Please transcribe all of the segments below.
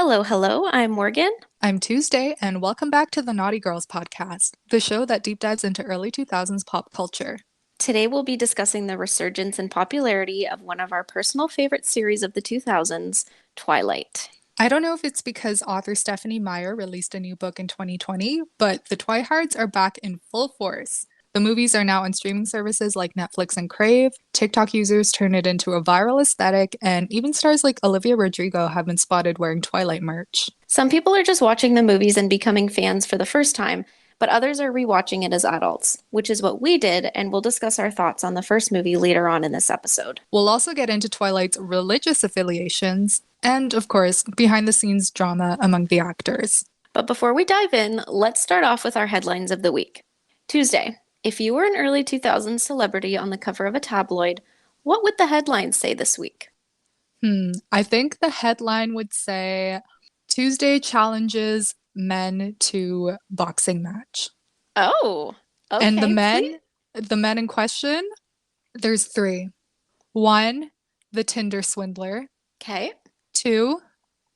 Hello, hello. I'm Morgan. I'm Tuesday, and welcome back to the Naughty Girls podcast, the show that deep dives into early 2000s pop culture. Today we'll be discussing the resurgence and popularity of one of our personal favorite series of the 2000s, Twilight. I don't know if it's because author Stephanie Meyer released a new book in 2020, but the Twihards are back in full force. The movies are now on streaming services like Netflix and Crave. TikTok users turn it into a viral aesthetic, and even stars like Olivia Rodrigo have been spotted wearing Twilight merch. Some people are just watching the movies and becoming fans for the first time, but others are rewatching it as adults, which is what we did, and we'll discuss our thoughts on the first movie later on in this episode. We'll also get into Twilight's religious affiliations and, of course, behind the scenes drama among the actors. But before we dive in, let's start off with our headlines of the week. Tuesday, if you were an early 2000s celebrity on the cover of a tabloid, what would the headlines say this week? I think the headline would say Tuesday challenges men to boxing match. Oh, And okay, please. the men in question, there's three. One, the Tinder swindler. Okay, Two,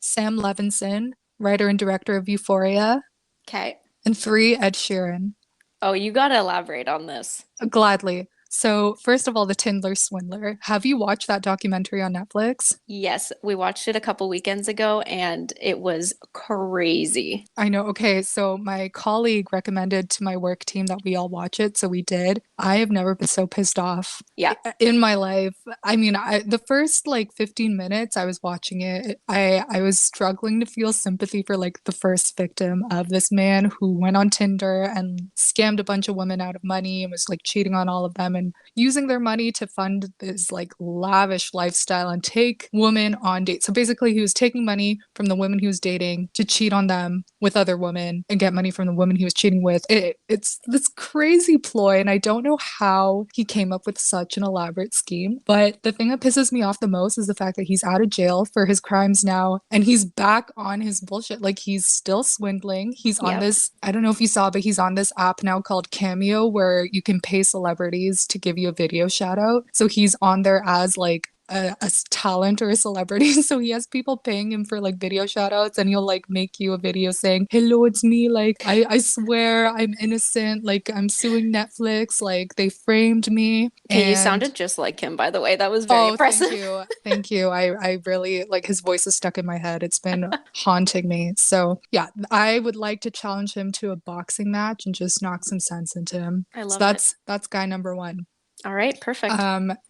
Sam Levinson, writer and director of Euphoria. okay. And three, Ed Sheeran. Oh, you gotta elaborate on this. Gladly. So, first of all, the Tinder swindler. Have you watched that documentary on Netflix? Yes, we watched it a couple weekends ago and it was crazy. I know. Okay, so my colleague recommended to my work team that we all watch it, so we did. I have never been so pissed off Yeah, in my life. I mean, the first like 15 minutes I was watching it, I was struggling to feel sympathy for like the first victim of this man who went on Tinder and scammed a bunch of women out of money and was like cheating on all of them and using their money to fund this like lavish lifestyle and take women on dates. So basically, he was taking money from the women he was dating to cheat on them with other women and get money from the women he was cheating with. It's this crazy ploy, and I don't know how he came up with such an elaborate scheme. But the thing that pisses me off the most is the fact that he's out of jail for his crimes now, and he's back on his bullshit. Like he's still swindling. He's on yep. this, I don't know if you saw, but he's on this app now called Cameo where you can pay celebrities to give you a video shout out. So he's on there as like a talent or a celebrity. So he has people paying him for like video shout outs, and he'll like make you a video saying, "Hello, it's me. Like, I swear I'm innocent. Like, I'm suing Netflix. Like, they framed me." Okay, you And sounded just like him, by the way. That was very oh, impressive. thank you. Thank you. I really like his voice is stuck in my head. It's been haunting me. So, yeah, I would like to challenge him to a boxing match and just knock some sense into him. I So love it. that's guy number one. All right, perfect.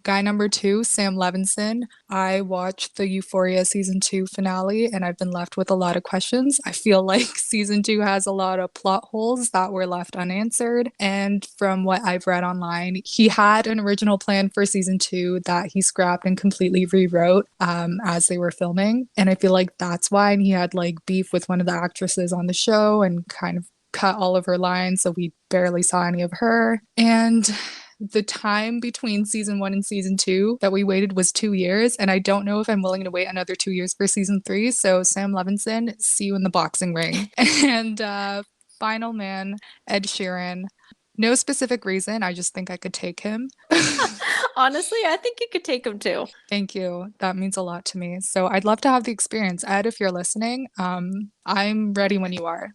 Guy number two, Sam Levinson. I watched the Euphoria season two finale and I've been left with a lot of questions. I feel like season two has a lot of plot holes that were left unanswered. And from what I've read online, he had an original plan for season two that he scrapped and completely rewrote as they were filming. And I feel like that's why. And he had like beef with one of the actresses on the show and kind of cut all of her lines. So we barely saw any of her. And the time between season one and season two that we waited was 2 years. And I don't know if I'm willing to wait another 2 years for season three. So, Sam Levinson, see you in the boxing ring. And final man, Ed Sheeran. No specific reason. I just think I could take him. Honestly, I think you could take him too. Thank you. That means a lot to me. So I'd love to have the experience. Ed, if you're listening, I'm ready when you are.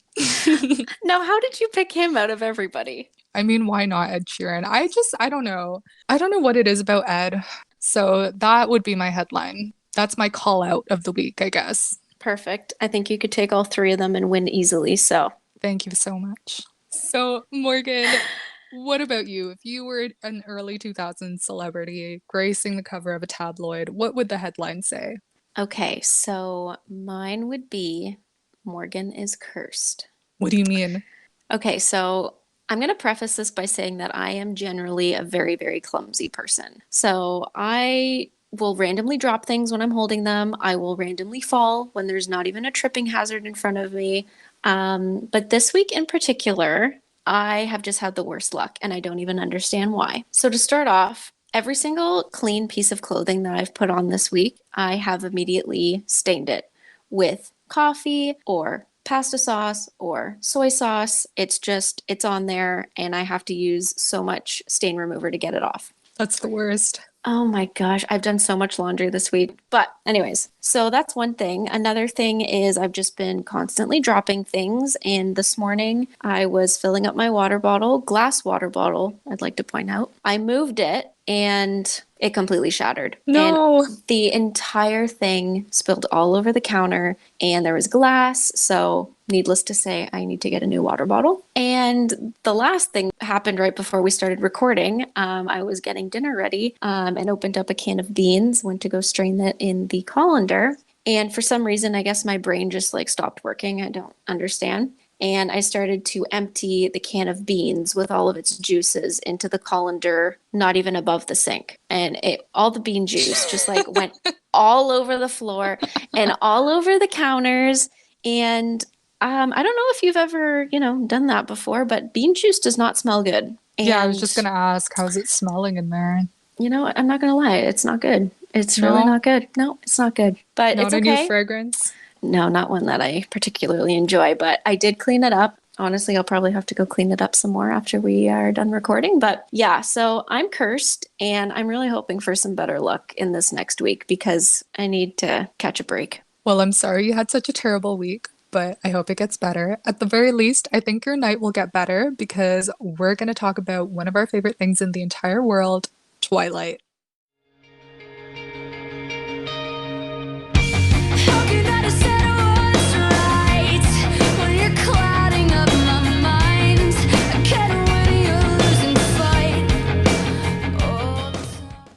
Now, how did you pick him out of everybody? I mean, why not Ed Sheeran? I don't know. I don't know what it is about Ed. So that would be my headline. That's my call out of the week, I guess. Perfect. I think you could take all three of them and win easily. So, Thank you so much. So, Morgan, what about you? If you were an early 2000s celebrity gracing the cover of a tabloid, what would the headline say? okay, so mine would be Morgan is cursed. What do you mean? Okay, so I'm going to preface this by saying that I am generally a very, very clumsy person. So I will randomly drop things when I'm holding them. I will randomly fall when there's not even a tripping hazard in front of me. But this week in particular, I have just had the worst luck and I don't even understand why. So to start off, every single clean piece of clothing that I've put on this week, I have immediately stained it with coffee or pasta sauce or soy sauce. It's on there and I have to use so much stain remover to get it off. That's the worst. Oh my gosh, I've done so much laundry this week. But, anyways, so that's one thing. Another thing is I've just been constantly dropping things. And this morning I was filling up my water bottle, glass water bottle, I'd like to point out. I moved it and it completely shattered. And No. the entire thing spilled all over the counter, and there was glass. So, needless to say, I need to get a new water bottle. And the last thing happened right before we started recording. I was getting dinner ready and opened up a can of beans, went to go strain that in the colander. And for some reason, I guess my brain just like stopped working. I don't understand. And I started to empty the can of beans with all of its juices into the colander, not even above the sink. And all the bean juice just like went all over the floor and all over the counters. And I don't know if you've ever, done that before, but bean juice does not smell good. Yeah, I was just And gonna ask, how's it smelling in there? you know what? I'm not gonna lie, it's not good. It's really No, not good. No, it's not good. But not it's a new okay. fragrance. No, not one that I particularly enjoy, but I did clean it up. Honestly, I'll probably have to go clean it up some more after we are done recording. But yeah, so I'm cursed and I'm really hoping for some better luck in this next week because I need to catch a break. Well, I'm sorry you had such a terrible week, but I hope it gets better. At the very least, I think your night will get better because we're going to talk about one of our favorite things in the entire world, Twilight. Hope you gotta set what's right when you're clouding up my mind. I get it when you're losing fight all the time.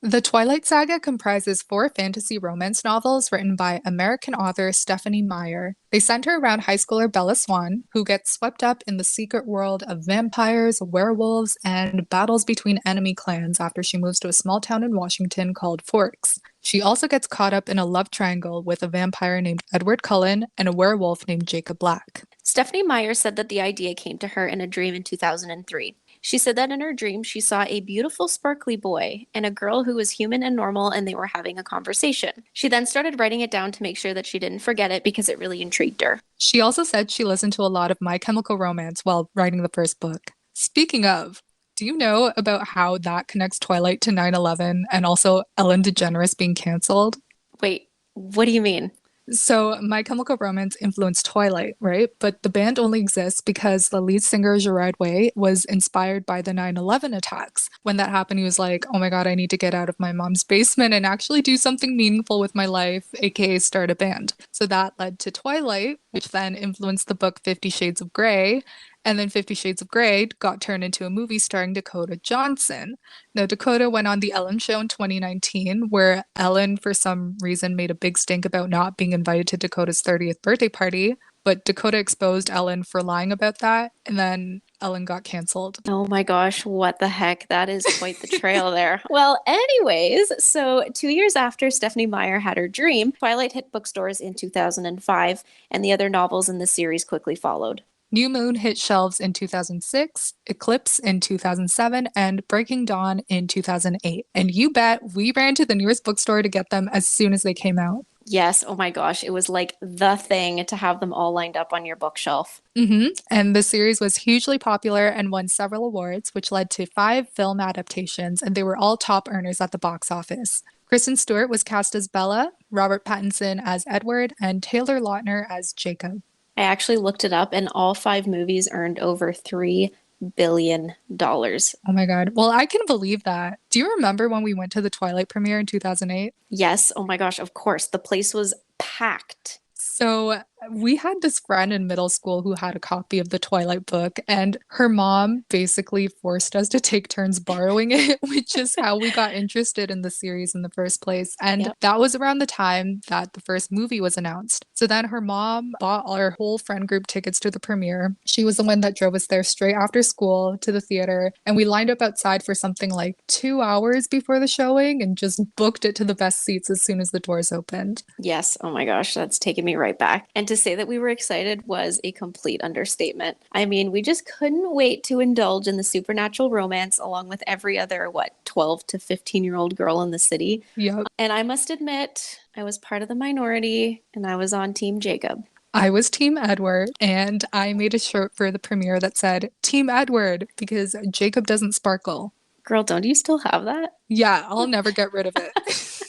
The Twilight Saga comprises four fantasy romance novels written by American author Stephanie Meyer. They center around high schooler Bella Swan, who gets swept up in the secret world of vampires, werewolves, and battles between enemy clans after she moves to a small town in Washington called Forks. She also gets caught up in a love triangle with a vampire named Edward Cullen and a werewolf named Jacob Black. Stephanie Meyer said that the idea came to her in a dream in 2003. She said that in her dream, she saw a beautiful, sparkly boy and a girl who was human and normal, and they were having a conversation. She then started writing it down to make sure that she didn't forget it because it really intrigued her. She also said she listened to a lot of My Chemical Romance while writing the first book. Speaking of, do you know about how that connects Twilight to 9/11 and also Ellen DeGeneres being canceled? Wait, what do you mean? So, My Chemical Romance influenced Twilight, right? But the band only exists because the lead singer, Gerard Way, was inspired by the 9/11 attacks. When that happened, he was like, oh my God, I need to get out of my mom's basement and actually do something meaningful with my life, aka start a band. So that led to Twilight, which then influenced the book 50 Shades of Grey. And then 50 Shades of Grey got turned into a movie starring Dakota Johnson. Now, Dakota went on The Ellen Show in 2019, where Ellen, for some reason, made a big stink about not being invited to Dakota's 30th birthday party. But Dakota exposed Ellen for lying about that, and then Ellen got canceled. Oh my gosh, what the heck? That is quite the trail there. Well, anyways, so 2 years after Stephanie Meyer had her dream, Twilight hit bookstores in 2005, and the other novels in the series quickly followed. New Moon hit shelves in 2006, Eclipse in 2007, and Breaking Dawn in 2008. And you bet we ran to the nearest bookstore to get them as soon as they came out. Yes, oh my gosh, it was like the thing to have them all lined up on your bookshelf. And the series was hugely popular and won several awards, which led to five film adaptations, and they were all top earners at the box office. Kristen Stewart was cast as Bella, Robert Pattinson as Edward, and Taylor Lautner as Jacob. I actually looked it up, and all five movies earned over $3 billion. Oh my God. Well, I can believe that. Do you remember when we went to the Twilight premiere in 2008? Yes, oh my gosh, of course. The place was packed. So we had this friend in middle school who had a copy of the Twilight book, and her mom basically forced us to take turns borrowing it, which is how we got interested in the series in the first place. And Yep. that was around the time that the first movie was announced. So then her mom bought our whole friend group tickets to the premiere. She was the one that drove us there straight after school to the theater, and we lined up outside for something like 2 hours before the showing and just booked it to the best seats as soon as the doors opened. Yes, oh my gosh, that's taking me right back. And to say that we were excited was a complete understatement. I mean, we just couldn't wait to indulge in the supernatural romance along with every other, 12 to 15-year-old girl in the city. Yep. And I must admit, I was part of the minority and I was on Team Jacob. I was Team Edward, and I made a shirt for the premiere that said Team Edward because Jacob doesn't sparkle. Girl, don't you still have that? Yeah, I'll never get rid of it.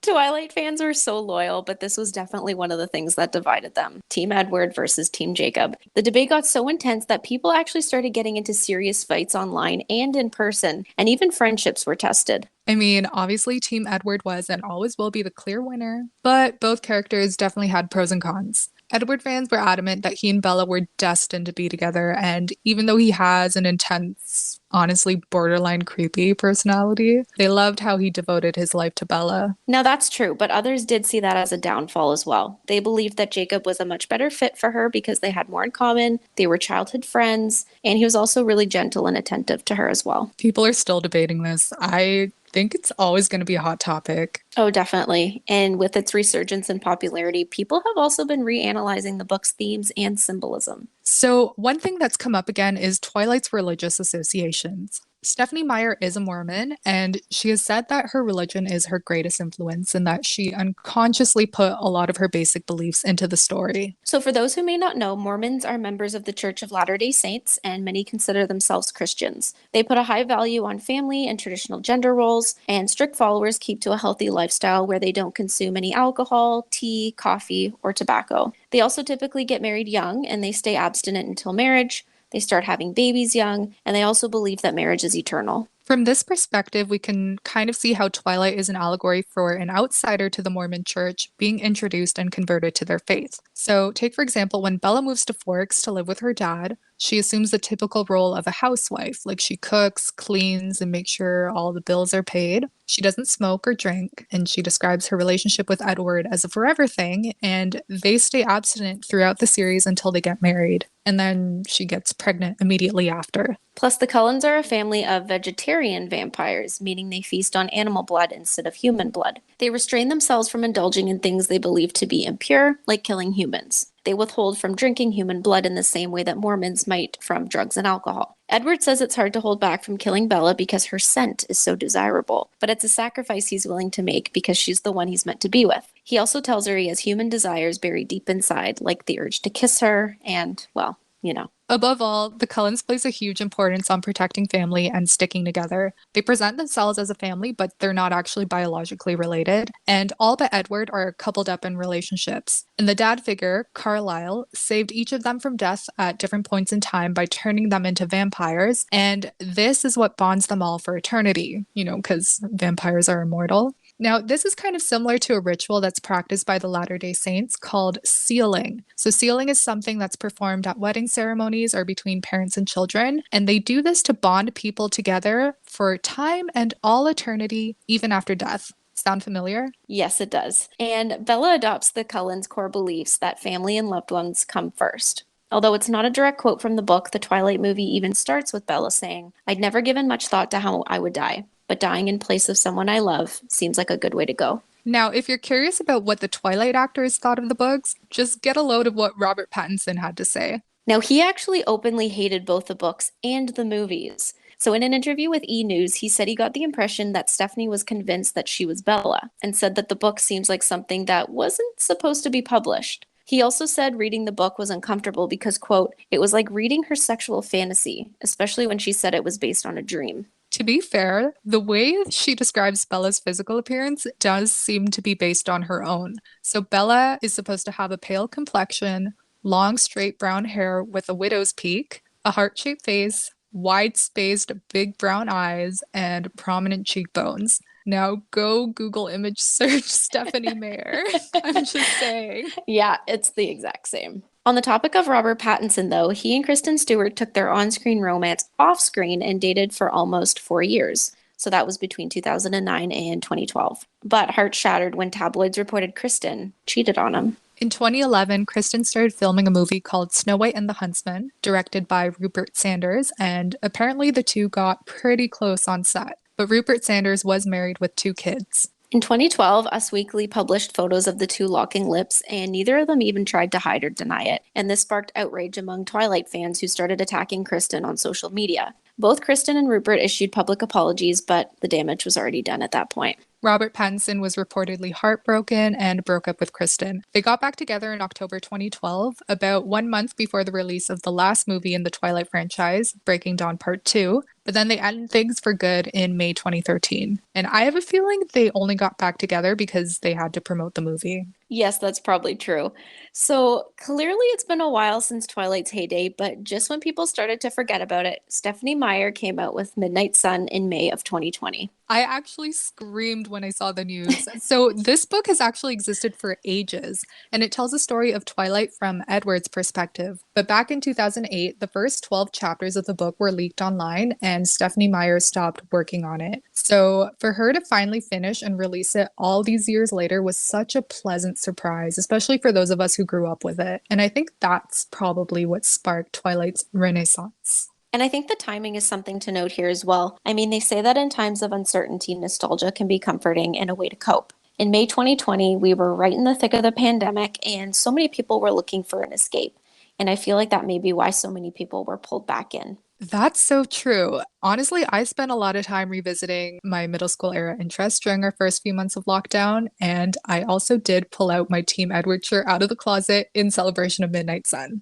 Twilight fans were so loyal, but this was definitely one of the things that divided them. Team Edward versus Team Jacob. The debate got so intense that people actually started getting into serious fights online and in person, and even friendships were tested. I mean, obviously, Team Edward was and always will be the clear winner, but both characters definitely had pros and cons. Edward fans were adamant that he and Bella were destined to be together, and even though he has an intense, honestly borderline creepy personality, they loved how he devoted his life to Bella. Now that's true, but others did see that as a downfall as well. They believed that Jacob was a much better fit for her because they had more in common, they were childhood friends, and he was also really gentle and attentive to her as well. People are still debating this. I think it's always going to be a hot topic. Oh, definitely. And with its resurgence in popularity, people have also been reanalyzing the book's themes and symbolism. So, one thing that's come up again is Twilight's religious associations. Stephanie Meyer is a Mormon, and she has said that her religion is her greatest influence and that she unconsciously put a lot of her basic beliefs into the story. So, for those who may not know, Mormons are members of the Church of Latter-day Saints, and many consider themselves Christians. They put a high value on family and traditional gender roles, and strict followers keep to a healthy lifestyle where they don't consume any alcohol, tea, coffee, or tobacco. They also typically get married young, and they stay abstinent until marriage. They start having babies young, and they also believe that marriage is eternal. From this perspective, we can kind of see how Twilight is an allegory for an outsider to the Mormon church being introduced and converted to their faith. So, take for example, when Bella moves to Forks to live with her dad, she assumes the typical role of a housewife, like she cooks, cleans, and makes sure all the bills are paid. She doesn't smoke or drink, and she describes her relationship with Edward as a forever thing, and they stay abstinent throughout the series until they get married. And then she gets pregnant immediately after. Plus, the Cullens are a family of vegetarian vampires, meaning they feast on animal blood instead of human blood. They restrain themselves from indulging in things they believe to be impure, like killing humans. They withhold from drinking human blood in the same way that Mormons might from drugs and alcohol. Edward says it's hard to hold back from killing Bella because her scent is so desirable, but it's a sacrifice he's willing to make because she's the one he's meant to be with. He also tells her he has human desires buried deep inside, like the urge to kiss her and, well, you know. Above all, the Cullens place a huge importance on protecting family and sticking together. They present themselves as a family, but they're not actually biologically related, and all but Edward are coupled up in relationships. And the dad figure, Carlisle, saved each of them from death at different points in time by turning them into vampires, and this is what bonds them all for eternity, because vampires are immortal. Now, this is kind of similar to a ritual that's practiced by the Latter-day Saints called sealing. So sealing is something that's performed at wedding ceremonies or between parents and children, and they do this to bond people together for time and all eternity, even after death. Sound familiar? Yes, it does. And Bella adopts the Cullens' core beliefs that family and loved ones come first. Although it's not a direct quote from the book, the Twilight movie even starts with Bella saying, "I'd never given much thought to how I would die, but dying in place of someone I love seems like a good way to go." Now, if you're curious about what the Twilight actors thought of the books, just get a load of what Robert Pattinson had to say. Now, he actually openly hated both the books and the movies. So, in an interview with E! News, he said he got the impression that Stephanie was convinced that she was Bella, and said that the book seems like something that wasn't supposed to be published. He also said reading the book was uncomfortable because, quote, "it was like reading her sexual fantasy, especially when she said it was based on a dream." To be fair, the way she describes Bella's physical appearance does seem to be based on her own. So Bella is supposed to have a pale complexion, long straight brown hair with a widow's peak, a heart-shaped face, wide-spaced big brown eyes, and prominent cheekbones. Now go Google image search Stephanie Meyer. I'm just saying. Yeah, it's the exact same. On the topic of Robert Pattinson, though, he and Kristen Stewart took their on-screen romance off-screen and dated for almost 4 years. So that was between 2009 and 2012. But heart shattered when tabloids reported Kristen cheated on him. In 2011, Kristen started filming a movie called Snow White and the Huntsman, directed by Rupert Sanders, and apparently the two got pretty close on set. But Rupert Sanders was married with 2 kids. In 2012, Us Weekly published photos of the two locking lips, and neither of them even tried to hide or deny it. And this sparked outrage among Twilight fans who started attacking Kristen on social media. Both Kristen and Rupert issued public apologies, but the damage was already done at that point. Robert Pattinson was reportedly heartbroken and broke up with Kristen. They got back together in October 2012, about 1 month before the release of the last movie in the Twilight franchise, Breaking Dawn Part 2. But then they ended things for good in May 2013. And I have a feeling they only got back together because they had to promote the movie. Yes, that's probably true. So clearly it's been a while since Twilight's heyday, but just when people started to forget about it, Stephanie Meyer came out with Midnight Sun in May of 2020. I actually screamed when I saw the news. So, this book has actually existed for ages, and it tells the story of Twilight from Edward's perspective. But back in 2008, the first 12 chapters of the book were leaked online, and Stephanie Meyer stopped working on it. So, for her to finally finish and release it all these years later was such a pleasant surprise, especially for those of us who grew up with it. And I think that's probably what sparked Twilight's renaissance. And I think the timing is something to note here as well. I mean, they say that in times of uncertainty, nostalgia can be comforting and a way to cope. In May 2020, we were right in the thick of the pandemic, and so many people were looking for an escape. And I feel like that may be why so many people were pulled back in. That's so true. Honestly, I spent a lot of time revisiting my middle school era interests during our first few months of lockdown, and I also did pull out my Team Edward shirt out of the closet in celebration of Midnight Sun.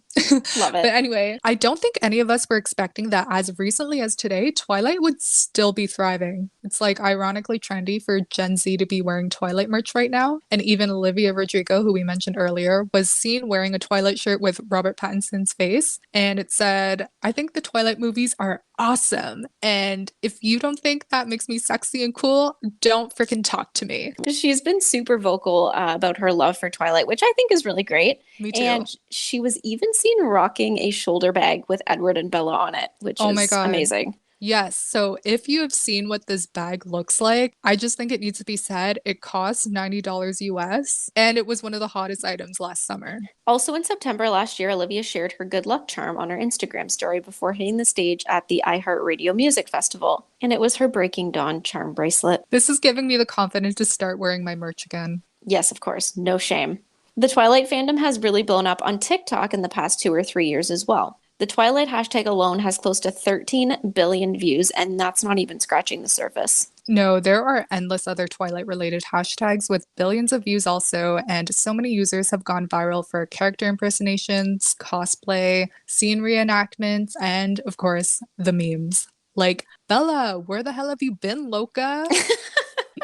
Love But it. anyway, I don't think any of us were expecting that as recently as today, Twilight would still be thriving. It's like ironically trendy for Gen Z to be wearing Twilight merch right now, and even Olivia Rodrigo, who we mentioned earlier, was seen wearing a Twilight shirt with Robert Pattinson's face, and it said, "I think the Twilight movies are awesome. And if you don't think that makes me sexy and cool, don't freaking talk to me." She's been super vocal about her love for Twilight, which I think is really great. Me too. And she was even seen rocking a shoulder bag with Edward and Bella on it, which Oh my is God. amazing. Yes. So if you have seen what this bag looks like, I just think it needs to be said it costs $90 US and it was one of the hottest items last summer. Also in September last year, Olivia shared her good luck charm on her Instagram story before hitting the stage at the iHeartRadio Music Festival. And it was her Breaking Dawn charm bracelet. This is giving me the confidence to start wearing my merch again. Yes, of course, no shame. The Twilight fandom has really blown up on TikTok in the past 2 or 3 years as well. The Twilight hashtag alone has close to 13 billion views, and that's not even scratching the surface. No, there are endless other Twilight related hashtags with billions of views also, and so many users have gone viral for character impersonations, cosplay, scene reenactments, and of course, the memes. Like, "Bella, where the hell have you been, Loca?"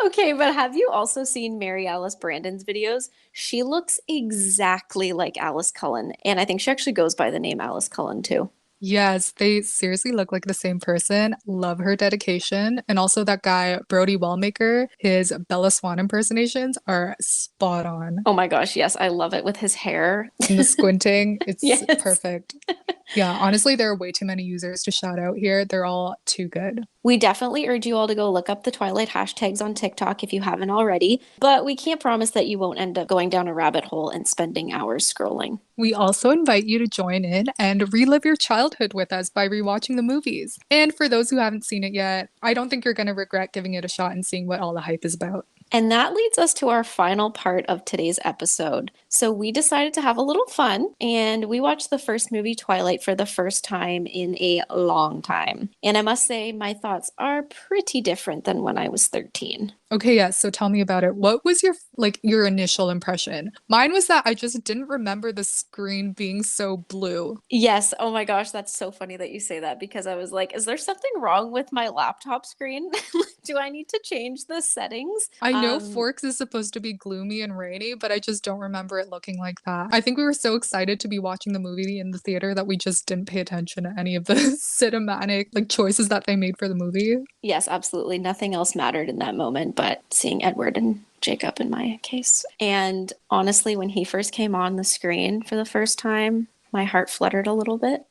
Okay, but have you also seen Mary Alice Brandon's videos? She looks exactly like Alice Cullen, and I think she actually goes by the name Alice Cullen too. Yes, they seriously look like the same person. Love her dedication. And also that guy, Brody Wellmaker, his Bella Swan impersonations are spot on. Oh my gosh, yes, I love it with his hair. And the squinting, it's Yes. perfect. Yeah, honestly, there are way too many users to shout out here. They're all too good. We definitely urge you all to go look up the Twilight hashtags on TikTok if you haven't already, but we can't promise that you won't end up going down a rabbit hole and spending hours scrolling. We also invite you to join in and relive your childhood with us by rewatching the movies. And for those who haven't seen it yet, I don't think you're going to regret giving it a shot and seeing what all the hype is about. And that leads us to our final part of today's episode. So we decided to have a little fun and we watched the first movie, Twilight, for the first time in a long time. And I must say, my thoughts are pretty different than when I was 13. Okay, yes, so tell me about it. What was your initial impression? Mine was that I just didn't remember the screen being so blue. Yes. Oh my gosh, that's so funny that you say that because I was like, is there something wrong with my laptop screen? Do I need to change the settings? I know Forks is supposed to be gloomy and rainy, but I just don't remember it looking like that. I think we were so excited to be watching the movie in the theater that we just didn't pay attention to any of the cinematic choices that they made for the movie. Yes, absolutely. Nothing else mattered in that moment but seeing Edward and Jacob in my case. And honestly, when he first came on the screen for the first time, my heart fluttered a little bit.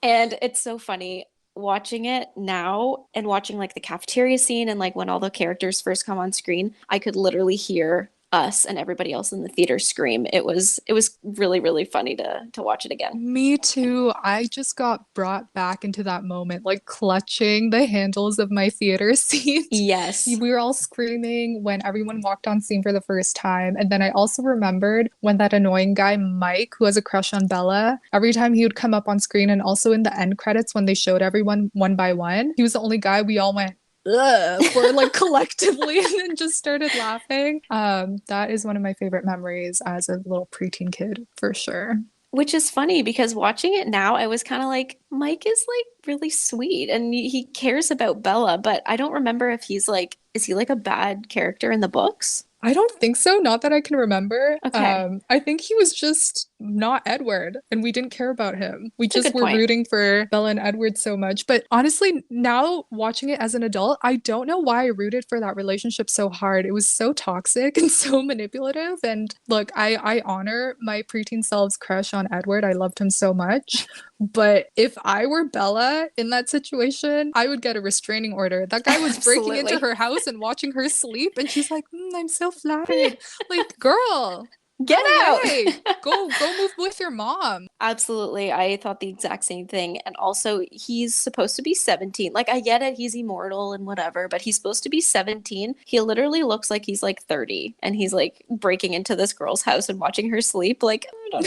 And it's so funny watching it now and watching like the cafeteria scene and like when all the characters first come on screen, I could literally hear us and everybody else in the theater scream. It was really, really funny to watch it again. Me too. I just got brought back into that moment, like clutching the handles of my theater seat. Yes. We were all screaming when everyone walked on scene for the first time. And then I also remembered when that annoying guy, Mike, who has a crush on Bella, every time he would come up on screen and also in the end credits when they showed everyone one by one, he was the only guy we all went, ugh, for collectively and then just started laughing. That is one of my favorite memories as a little preteen kid for sure. Which is funny because watching it now, I was kind of like, Mike is like really sweet and he cares about Bella, but I don't remember if he's like, is he like a bad character in the books? I don't think so. Not that I can remember. Okay, I think he was just not Edward, and we didn't care about him. We it's a just good were point. rooting for Bella and Edward so much. But honestly, now watching it as an adult, I don't know why I rooted for that relationship so hard. It was so toxic and so manipulative. And look, I honor my preteen self's crush on Edward. I loved him so much. But if I were Bella in that situation, I would get a restraining order. That guy was breaking into Absolutely. her house and watching her sleep, and she's like, I'm so flattered. Like, girl, Get go out. away. Go move with your mom. Absolutely. I thought the exact same thing. And also, he's supposed to be 17. Like, I get it, he's immortal and whatever, but he's supposed to be 17. He literally looks like he's like 30 and he's like breaking into this girl's house and watching her sleep. Like, I don't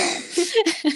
know.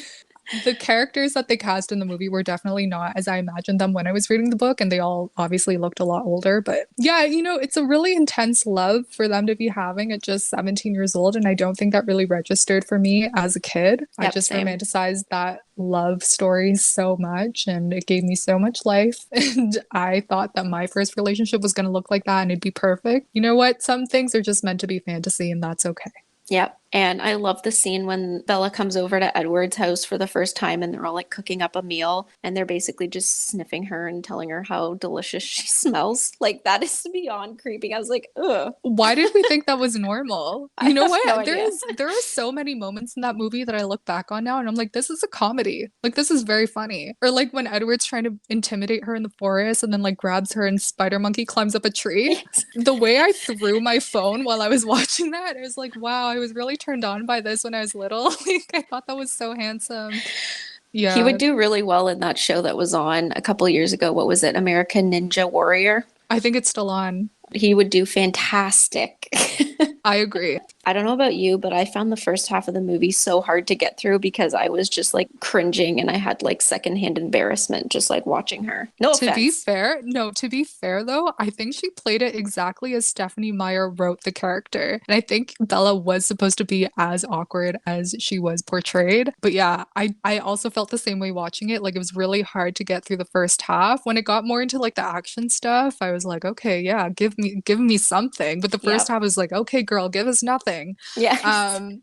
The characters that they cast in the movie were definitely not as I imagined them when I was reading the book, and they all obviously looked a lot older. But yeah, it's a really intense love for them to be having at just 17 years old, and I don't think that really registered for me as a kid. I Yep, just same. romanticized that love story so much, and it gave me so much life. And I thought that my first relationship was going to look like that and it'd be perfect. You know what? Some things are just meant to be fantasy, and that's okay. Yep. And I love the scene when Bella comes over to Edward's house for the first time and they're all like cooking up a meal and they're basically just sniffing her and telling her how delicious she smells. Like that is beyond creepy. I was like, ugh. Why did we think that was normal? I You know have no what? idea. There are so many moments in that movie that I look back on now and I'm like, this is a comedy. Like this is very funny. Or like when Edward's trying to intimidate her in the forest and then like grabs her and Spider Monkey climbs up a tree. Yes. The way I threw my phone while I was watching that, I was like, wow, I was really turned on by this when I was little. Like I thought that was so handsome. He would Yeah. do really well in that show that was on a couple of years ago. What was it? American Ninja Warrior. I think it's still on. He would do fantastic. I agree. I don't know about you, but I found the first half of the movie so hard to get through because I was just like cringing and I had like secondhand embarrassment just like watching her. No To be offense. fair, no, to be fair though, I think she played it exactly as Stephanie Meyer wrote the character. And I think Bella was supposed to be as awkward as she was portrayed. But yeah, I also felt the same way watching it. Like it was really hard to get through the first half. When it got more into like the action stuff, I was like, okay, yeah, give me something. But the first Yep. half was like, okay, girl, give us nothing. Yes.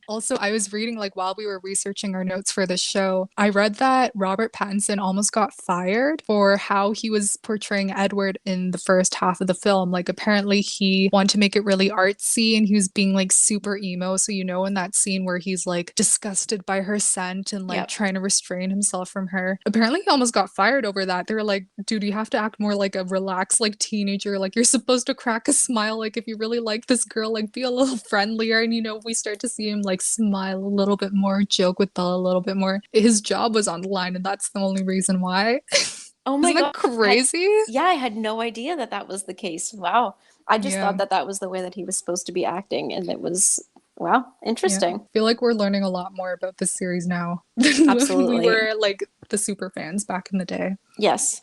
Also, I was reading like while we were researching our notes for this show, I read that Robert Pattinson almost got fired for how he was portraying Edward in the first half of the film. Like, apparently, he wanted to make it really artsy and he was being like super emo. So, in that scene where he's like disgusted by her scent and like Yep. trying to restrain himself from her, apparently, he almost got fired over that. They were like, dude, you have to act more like a relaxed, like teenager. Like, you're supposed to crack a smile. Like, if you really like this girl, like, be a little friendlier. And, we start to see him like smile a little bit more, joke with Bella a little bit more. His job was on the line, and that's the only reason why. Oh my Isn't that God. crazy? Yeah, I had no idea that that was the case. Wow. I just Yeah. thought that that was the way that he was supposed to be acting. And it was, wow, Yeah. interesting. I feel like we're learning a lot more about this series now than when we Absolutely. were like the super fans back in the day. Yes.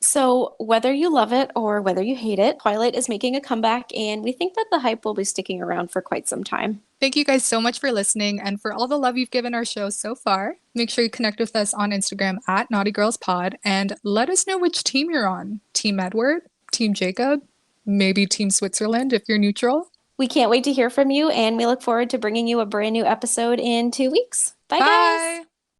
So, whether you love it or whether you hate it, Twilight is making a comeback, and we think that the hype will be sticking around for quite some time. Thank you guys so much for listening and for all the love you've given our show so far. Make sure you connect with us on Instagram at Naughty Girls Pod and let us know which team you're on. Team Edward, Team Jacob, maybe Team Switzerland if you're neutral. We can't wait to hear from you, and we look forward to bringing you a brand new episode in 2 weeks. Bye, guys. Bye.